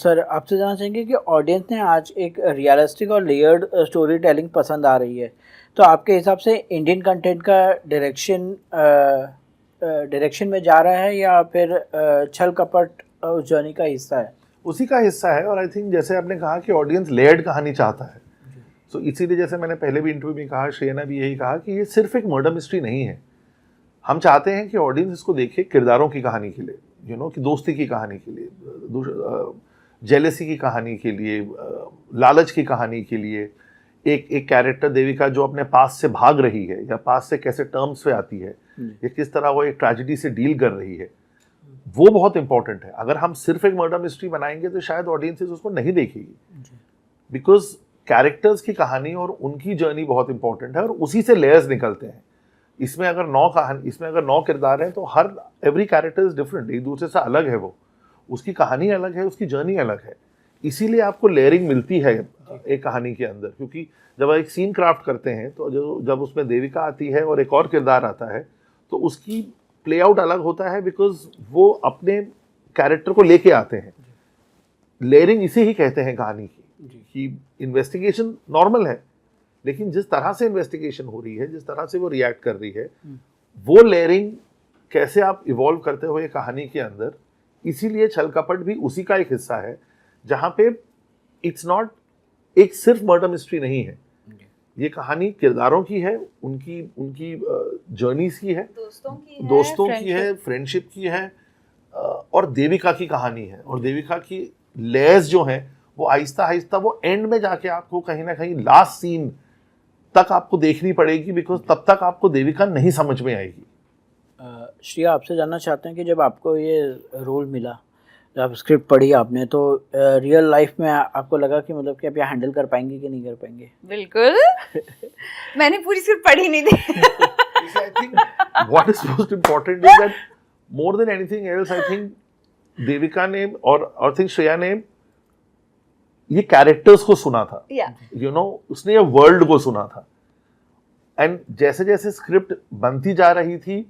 Sir आपसे जानना चाहेंगे कि ऑडियंस ने आज एक रियलिस्टिक और लेयर्ड स्टोरी टेलिंग पसंद आ रही है, तो आपके हिसाब से इंडियन कंटेंट का डायरेक्शन में जा रहा है या फिर छल कपट उस जर्नी का हिस्सा है? उसी का हिस्सा है। और आई थिंक जैसे आपने कहा कि ऑडियंस लेयर्ड कहानी चाहता है, तो इसीलिए जैसे मैंने पहले भी इंटरव्यू में कहा, श्रेया ने भी यही कहा कि ये सिर्फ एक मर्डर मिस्ट्री नहीं है। हम चाहते हैं कि ऑडियंस इसको देखे किरदारों की कहानी के लिए, कि दोस्ती की कहानी के लिए, जेलेसी की कहानी के लिए, लालच की कहानी के लिए। एक कैरेक्टर देविका जो अपने पास से भाग रही है या पास से कैसे टर्म्स पे आती है या किस तरह वो एक ट्रेजेडी से डील कर रही है, वो बहुत इंपॉर्टेंट है। अगर हम सिर्फ एक मर्डर मिस्ट्री बनाएंगे तो शायद ऑडियंसेस उसको नहीं देखेगी, बिकॉज कैरेक्टर्स की कहानी और उनकी जर्नी बहुत इंपॉर्टेंट है और उसी से लेयर्स निकलते हैं। इसमें अगर 9 किरदार हैं तो हर एवरी कैरेक्टर इज डिफरेंट, एक दूसरे से अलग है, वो उसकी कहानी अलग है, उसकी जर्नी अलग है। इसीलिए आपको लेयरिंग मिलती है एक कहानी के अंदर, क्योंकि जब एक सीन क्राफ्ट करते हैं तो जब उसमें देविका आती है और एक और किरदार आता है तो उसकी प्ले आउट अलग होता है, बिकॉज वो अपने कैरेक्टर को लेके आते हैं। लेयरिंग इसे ही कहते हैं कहानी की, कि इन्वेस्टिगेशन नॉर्मल है, लेकिन जिस तरह से इन्वेस्टिगेशन हो रही है, जिस तरह से वो रिएक्ट कर रही है, वो लेयरिंग कैसे आप इवॉल्व करते हो ये कहानी के अंदर। इसीलिए छल कपट भी उसी का एक हिस्सा है, जहां पे इट्स नॉट एक सिर्फ मर्डर मिस्ट्री नहीं है, ये कहानी किरदारों की है, उनकी जर्नीज की है, दोस्तों की है, फ्रेंडशिप की है, और देविका की कहानी है। और देविका की लेयर्स जो हैं वो आहिस्ता आहिस्ता वो एंड में जाके आपको कहीं ना कहीं लास्ट सीन तक आपको देखनी पड़ेगी, बिकॉज तब तक आपको देविका नहीं समझ में आएगी। श्रेया आपसे जानना चाहते हैं कि जब आपको ये रोल मिला, जब स्क्रिप्ट पढ़ी आपने, तो रियल लाइफ में आपको लगा कि मतलब कि आप यहाँ हैंडल कर पाएंगे कि नहीं कर पाएंगे? बिल्कुल। मैंने पूरी स्क्रिप्ट पढ़ी नहीं थी। I think what is most important is that more than anything else, I think Devika ने और थिंक श्रेया ने ये कैरेक्टर्स को सुना था, उसने ये वर्ल्ड को सुना था। एंड जैसे जैसे स्क्रिप्ट बनती जा रही थी,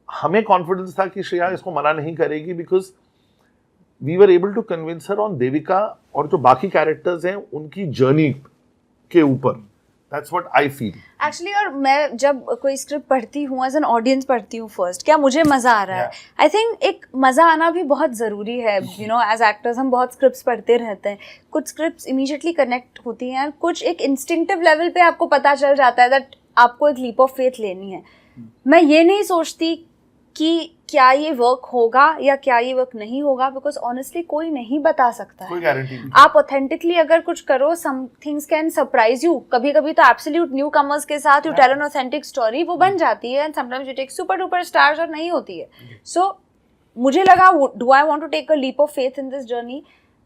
हमें कॉन्फिडेंस था कि श्रेया इसको मना नहीं करेगी, because we were able to convince her on Devika और जो बाकी कैरेक्टर्स हैं उनकी जर्नी के ऊपर। That's what I feel. Actually, और मैं जब कोई स्क्रिप्ट पढ़ती हूँ, एज एन ऑडियंस पढ़ती हूँ फर्स्ट, क्या मुझे मज़ा आ रहा है? आई थिंक एक मज़ा आना भी बहुत ज़रूरी है। एज एक्टर्स हम बहुत स्क्रिप्ट्स पढ़ते रहते हैं, कुछ स्क्रिप्ट्स इमीडिएटली कनेक्ट होती हैं, कुछ एक इंस्टिंक्टिव लेवल पे आपको पता चल जाता है दैट आपको एक लीप ऑफ फेथ लेनी है। मैं ये नहीं सोचती कि क्या ये वर्क होगा या क्या ये वर्क नहीं होगा, बिकॉज ऑनेस्टली कोई नहीं बता सकता है। कोई गारंटी नहीं। आप ऑथेंटिकली अगर कुछ करो, some things can surprise you. कभी कभी तो एब्सोल्यूट न्यू कमर्स के साथ you tell an authentic story, वो बन जाती है, and sometimes you take super duper stars और नहीं होती है। सो मुझे लगा, do I want to take a leap of faith in this journey,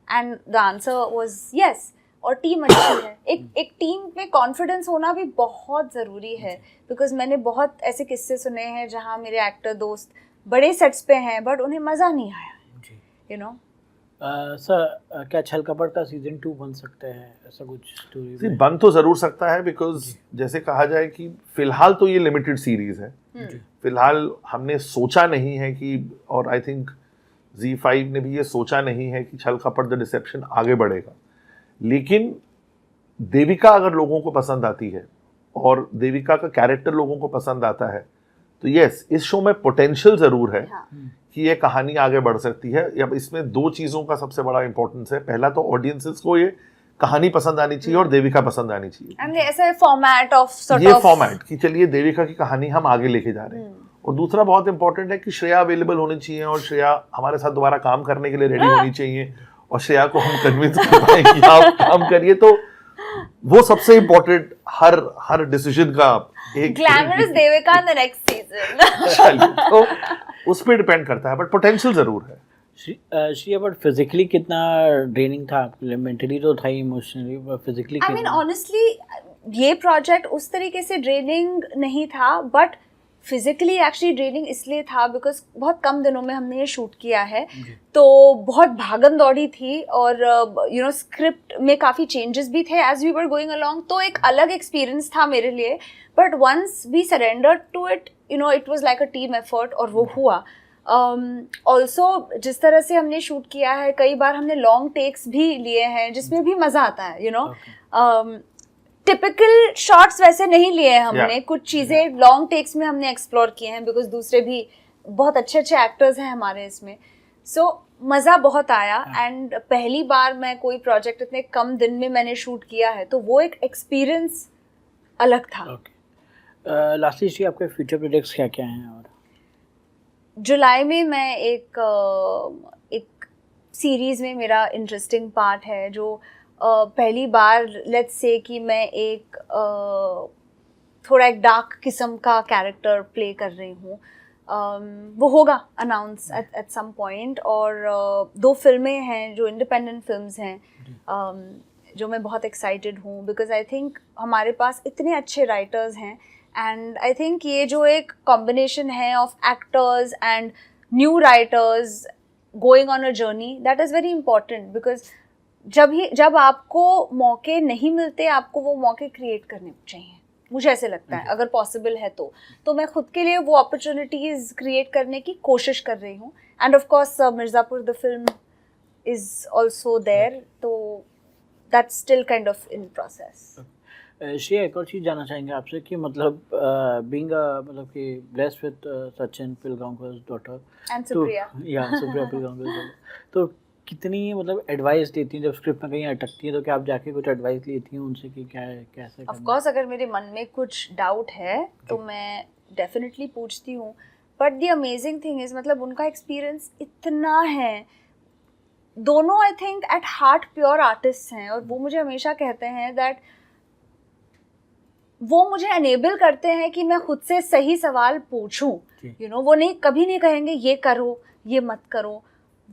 and the answer was yes. और टीम अच्छी है, एक टीम में कॉन्फिडेंस होना भी बहुत ज़रूरी है, बिकॉज मैंने बहुत ऐसे किस्से सुने हैं जहाँ मेरे एक्टर दोस्त बड़े सेट्स पे हैं बट उन्हें मज़ा नहीं आया। सर क्या छल कपट का सीजन 2 बन सकते हैं, ऐसा कुछ स्टोरी? बन तो जरूर सकता है, बिकॉज जैसे कहा जाए कि फिलहाल तो ये लिमिटेड सीरीज है, फिलहाल हमने सोचा नहीं है कि, और आई थिंक Z5 ने भी ये सोचा नहीं है कि छल कपट द डिसेप्शन आगे बढ़ेगा। लेकिन देविका अगर लोगों को पसंद आती है और देविका का कैरेक्टर लोगों को पसंद आता है, तो यस, इस शो में पोटेंशियल जरूर है कि ये कहानी आगे बढ़ सकती है। अब इसमें 2 चीज़ों का सबसे बड़ा इंपॉर्टेंस है। पहला तो ऑडियंसेस को ये कहानी पसंद आनी चाहिए और देविका पसंद आनी चाहिए। ऐसा फॉर्मेट ऑफ फॉर्मेट कि चलिए देविका की कहानी हम आगे लेके जा रहे हैं। और दूसरा बहुत इंपॉर्टेंट है कि श्रेया अवेलेबल होनी चाहिए और श्रेया हमारे साथ दोबारा काम करने के लिए रेडी होनी चाहिए, और श्रेया को हम कन्विंस कर पाए कि आप काम करिए। तो वो सबसे इंपॉर्टेंट हर डिसीजन का एक glamorous Devika in the next season. तो उस पे डिपेंड करता है, बट पोटेंशियल जरूर है। श्रेया, बट फिजिकली कितना ड्रेनिंग था आपके लिए? मेंटली तो था ही, emotionally, but physically I mean honestly ये प्रोजेक्ट उस तरीके से ड्रेनिंग नहीं था, बट फिजिकली एक्चुअली ड्रेनिंग इसलिए था बिकॉज बहुत कम दिनों में हमने ये शूट किया है, तो बहुत भागम दौड़ी थी, और स्क्रिप्ट में काफ़ी चेंजेस भी थे as we were going along, तो एक अलग एक्सपीरियंस था मेरे लिए। But once we surrendered to it, it was like a team effort, और वो हुआ। ऑल्सो जिस तरह से हमने शूट किया है, कई बार हमने लॉन्ग टेक्स भी लिए हैं जिसमें भी मज़ा आता है, यू नो. टिपिकल शॉट्स वैसे नहीं लिए हैं हमने, कुछ चीज़ें लॉन्ग टेक्स में हमने एक्सप्लोर किए हैं बिकॉज दूसरे भी बहुत अच्छे अच्छे एक्टर्स हैं हमारे इसमें. सो मज़ा बहुत आया. एंड पहली बार मैं कोई प्रोजेक्ट इतने कम दिन में मैंने शूट किया है, तो वो एक एक्सपीरियंस अलग था. लास्टली श्री, आपके फ्यूचर प्रोजेक्ट्स क्या क्या हैं? और जुलाई में मैं एक सीरीज़ में मेरा इंटरेस्टिंग पार्ट है जो पहली बार लेट्स से कि मैं एक थोड़ा एक डार्क किस्म का कैरेक्टर प्ले कर रही हूँ. वो होगा अनाउंस एट सम पॉइंट. और 2 फिल्में हैं जो इंडिपेंडेंट फिल्म्स हैं, जो मैं बहुत एक्साइटेड हूँ बिकॉज आई थिंक हमारे पास इतने अच्छे राइटर्स हैं. एंड आई थिंक ये जो एक कॉम्बिनेशन है of actors and new writers going on a journey, that is very important because जब आपको मौके नहीं मिलते, आपको वो मौके क्रिएट करने चाहिए, मुझे ऐसे लगता है, अगर पॉसिबल है तो मैं खुद के लिए वो अपॉर्चुनिटीज़ क्रिएट करने की कोशिश कर रही हूँ. And of course Mirzapur the film is also there, तो that's still kind of in process. Shreya, एक और चीज़ जानना चाहेंगे आपसे कि मतलब बीइंग मतलब कि blessed with Sachin Pilgaonkar's daughter and Supriya, Supriya Pilgaonkar, तो कितनी मतलब एडवाइस देती हैं जब स्क्रिप्ट में कहीं अटकती हैं, तो क्या आप जाके कुछ एडवाइस लेती हैं उनसे कि क्या है, कैसे करना है? ऑफ कोर्स अगर मेरे मन में कुछ डाउट है तो मैं डेफिनेटली पूछती हूँ. But the amazing thing is मतलब उनका एक्सपीरियंस इतना है. दोनों I think at heart pure artist हैं और वो मुझे हमेशा कहते हैं दैट वो मुझे अनेबल करते हैं कि मैं खुद से सही सवाल पूछूं. यू नो, वो नहीं कभी नहीं कहेंगे ये करो ये मत करो,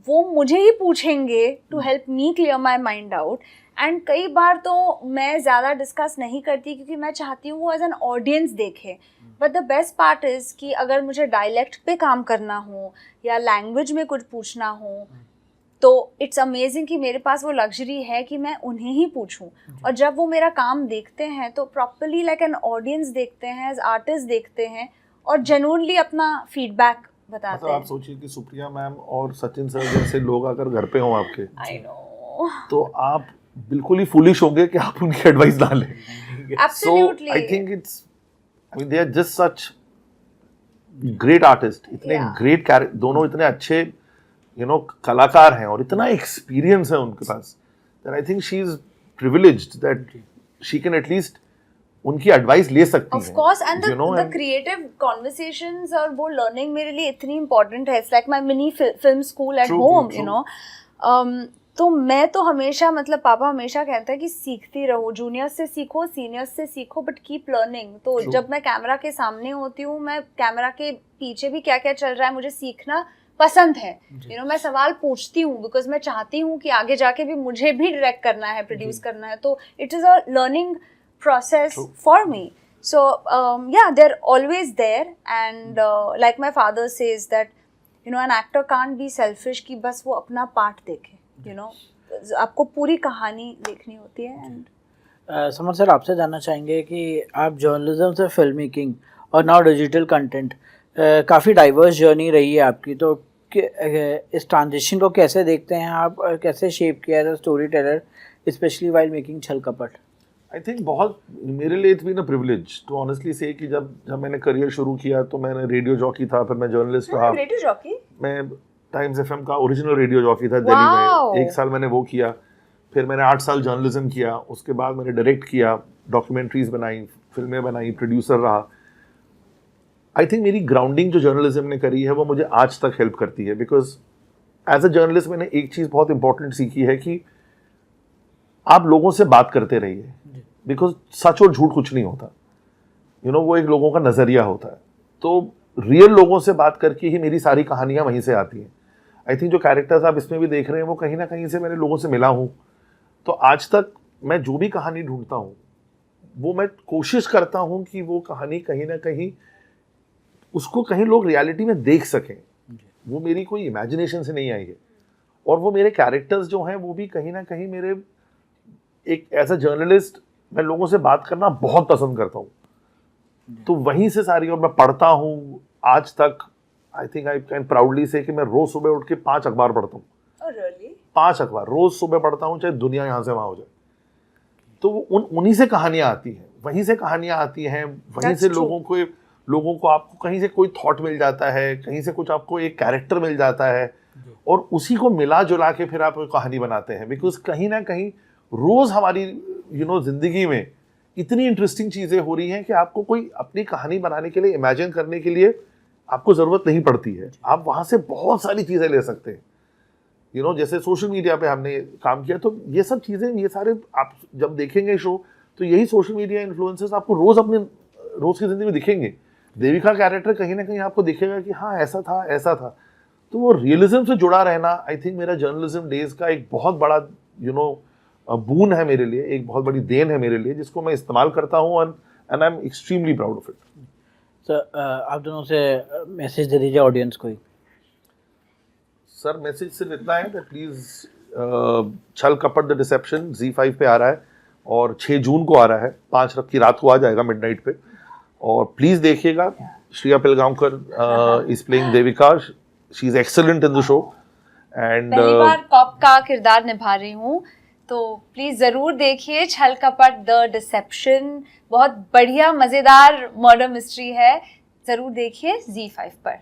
वो मुझे ही पूछेंगे to help me clear my mind out. And कई बार तो मैं ज़्यादा डिस्कस नहीं करती क्योंकि मैं चाहती हूँ वो एज एन ऑडियंस देखे. But the best part is कि अगर मुझे डायलेक्ट पे काम करना हो या लैंग्वेज में कुछ पूछना हो, तो इट्स अमेजिंग कि मेरे पास वो लग्जरी है कि मैं उन्हें ही पूछूं. और जब वो मेरा काम देखते हैं तो प्रॉपर्ली लाइक एन ऑडियंस देखते हैं, एज आर्टिस्ट देखते हैं और जेन्युइनली अपना फीडबैक बताते हैं. आप सोचिए कि सुप्रिया मैम और सचिन सर जैसे लोग अगर घर पे हों आपके, आई नो, तो आप बिल्कुल ही फुलिश होंगे कि आप उनकी एडवाइस ना लें. Absolutely. I think it's, I mean they are just such great artist, इतने ग्रेट दोनों इतने अच्छे यू नो कलाकार हैं और इतना एक्सपीरियंस है उनके पास, that I think she is privileged that she can at least उनकी एडवाइस ले सकती है. Of course. And the creative conversations और वो लर्निंग मेरे लिए इतनी इंपॉर्टेंट है. It's like my mini film school at home, you know. तो मैं तो हमेशा मतलब पापा हमेशा कहते हैं कि सीखती रहो, जूनियर्स से सीखो, सीनियर्स से सीखो, बट कीप लर्निंग. तो जब मैं कैमरा के सामने होती हूँ, मैं कैमरा के पीछे भी क्या क्या चल रहा है मुझे सीखना पसंद है. यू नो, मैं सवाल पूछती हूँ बिकॉज मैं चाहती हूँ कि आगे जाके भी मुझे भी डायरेक्ट करना है, प्रोड्यूस करना है. तो it is a learning process for me. So yeah, they're always there. And like my father says that you know an actor can't be selfish कि बस वो अपना पार्ट देखे. You know, आपको पूरी कहानी देखनी होती है. And समर सर, आपसे जानना चाहेंगे कि आप जर्नलिज्म से फिल्म मेकिंग और नाउ डिजिटल कंटेंट, काफ़ी डाइवर्स जर्नी रही है आपकी, तो इस ट्रांजिशन को कैसे देखते हैं आप, कैसे शेप किया as a storyteller specially while making Chhal Kapat? I think बहुत मेरे लिए it's been a privilege to honestly say कि जब मैंने करियर शुरू किया तो मैंने रेडियो जॉकी था, फिर मैं जर्नलिस्ट रहा. Radio jockey? मैं टाइम्स एफएम का ओरिजिनल रेडियो जॉकी था दिल्ली में. 1 साल मैंने वो किया, फिर मैंने 8 साल जर्नलिज्म किया, उसके बाद मैंने डायरेक्ट किया, डॉक्यूमेंट्रीज बनाई, फिल्में बनाई, प्रोड्यूसर रहा. आई थिंक मेरी ग्राउंडिंग जो जर्नलिज्म ने करी है वो मुझे आज तक हेल्प करती है. बिकॉज एज अ जर्नलिस्ट मैंने एक चीज़ बहुत इंपॉर्टेंट सीखी है कि आप लोगों से बात करते रहिए, बिकॉज सच और झूठ कुछ नहीं होता. यू नो, वो एक लोगों का नज़रिया होता है. तो रियल लोगों से बात करके ही मेरी सारी कहानियाँ वहीं से आती हैं. आई थिंक जो कैरेक्टर्स आप इसमें भी देख रहे हैं वो कहीं ना कहीं से मैंने लोगों से मिला हूँ. तो आज तक मैं जो भी कहानी ढूंढता हूँ वो मैं कोशिश करता हूँ कि वो कहानी कहीं ना कहीं उसको कहीं लोग रियलिटी में देख सकें. वो मेरी कोई इमेजिनेशन से नहीं आई है. और वो मेरे कैरेक्टर्स जो हैं वो भी कहीं ना कहीं मेरे एक एज अ जर्नलिस्ट मैं लोगों से बात करना बहुत पसंद करता हूँ. तो वहीं से सारी, और मैं पढ़ता हूँ आज तक I think I can proudly से कि मैं रोज सुबह उठ के 5 अखबार पढ़ता हूँ। 5 अखबार रोज सुबह पढ़ता हूँ, चाहे दुनिया यहाँ से वहाँ हो जाए। तो उन्हीं से कहानियाँ आती हैं, वहीं से कहानियाँ आती हैं, वहीं से लोगों को आपको कहीं से कोई थॉट मिल जाता है, कहीं से कुछ आपको एक कैरेक्टर मिल जाता है, और उसी को मिला जुला के फिर आप कहानी बनाते हैं। बिकॉज कहीं ना कहीं रोज हमारी जिंदगी में इतनी इंटरेस्टिंग चीजें हो रही हैं कि आपको कोई अपनी कहानी बनाने के लिए, इमेजिन करने के लिए आपको जरूरत नहीं पड़ती है। आप वहां से बहुत सारी चीजें ले सकते हैं। जैसे सोशल मीडिया पे हमने काम किया, तो ये सब चीजें, ये सारे आप जब देखेंगे शो, तो यही सोशल मीडिया इन्फ्लुएंसर्स आपको रोज अपने रोज की जिंदगी में दिखेंगे। देविका कैरेक्टर कहीं ना कहीं आपको दिखेगा कि हाँ ऐसा था, ऐसा था। तो वो रियलिज्म से जुड़ा रहना, आई थिंक मेरा जर्नलिज्म डेज का एक बहुत बड़ा बून है मेरे लिए, एक बहुत बड़ी देन है मेरे लिए, जिसको मैं इस्तेमाल करता हूँ, and I am extremely proud of it. Sir आप दोनों से मैसेज दे दीजिए ऑडियंस को। सर मैसेज सिर्फ इतना है कि प्लीज़ छल कपट द डिसेप्शन ZEE5 पे आ रहा है, और 6 जून को आ रहा है, 5 की रात को आ जाएगा मिडनाइट पे, और प्लीज़ देखिएगा। Shreya Pilgaonkar is playing Devika, she is excellent in the show, and पहली बार कॉप का किरदार निभा रही हूँ, तो प्लीज जरूर देखिए छल कपट द डिसेप्शन। बहुत बढ़िया मजेदार मर्डर मिस्ट्री है, जरूर देखिए ZEE5 पर।